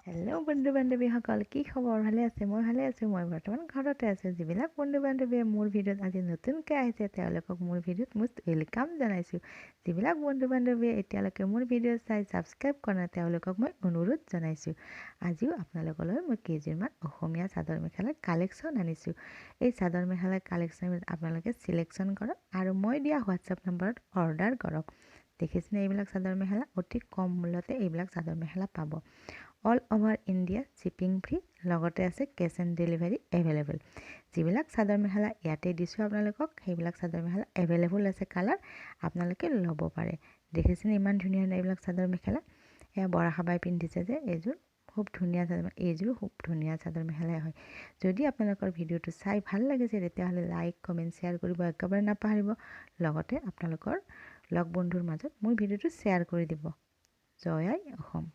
Hello' বন্ধু বান্ধৱীসকল, কি খবৰ? ভালে আছে? মই ভালে আছোঁ। মই বৰ্তমান ঘৰতে আছোঁ। যিবিলাক বন্ধু বান্ধৱীয়ে মোৰ ভিডিঅ'ত আজি নতুনকৈ আহিছে তেওঁলোকক মোৰ ভিডিঅ'ত most ৱেলকাম জনাইছোঁ। যিবিলাক বন্ধু বান্ধৱীয়ে এতিয়ালৈকে মোৰ ভিডিঅ' চাই ছাবস্ক্ৰাইব কৰা নাই তেওঁলোকক মই অনুৰোধ জনাইছোঁ। আজিও আপোনালোকলৈ মই কেইযোৰমান অসমীয়া চাদৰ মেখেলাৰ কালেকশ্যন আনিছোঁ। এই চাদৰ মেখেলাৰ কালেকশ্যন আপোনালোকে চিলেকশ্যন কৰক আৰু মই দিয়া হোৱাটছআপ নম্বৰত অৰ্ডাৰ কৰক। দেখিছেনে, এইবিলাক চাদৰ মেখেলা অতি কম মূল্যতে এইবিলাক চাদৰ মেখেলা পাব। All over India shipping free, লগতে আছে কেছ অন ডেলিভাৰী এভেইলেবল। যিবিলাক চাদৰ মেখেলা ইয়াতে দিছোঁ আপোনালোকক, সেইবিলাক চাদৰ মেখেলা এভেইলেবল আছে কালাৰ, আপোনালোকে ল'ব পাৰে। দেখিছেনে ইমান ধুনীয়া ধুনীয়া এইবিলাক চাদৰ মেখেলা। এয়া বৰাষাবাই পিন্ধিছে যে এইযোৰ খুব ধুনীয়া চাদৰ, এইযোৰো খুব ধুনীয়া চাদৰ মেখেলাই হয়। যদি আপোনালোকৰ ভিডিঅ'টো চাই ভাল লাগিছে তেতিয়াহ'লে লাইক কমেণ্ট শ্বেয়াৰ কৰিব একেবাৰে নাপাহৰিব। লগতে আপোনালোকৰ লগ বন্ধুৰ মাজত মোৰ ভিডিঅ'টো শ্বেয়াৰ কৰি দিব। জয় আই অসম।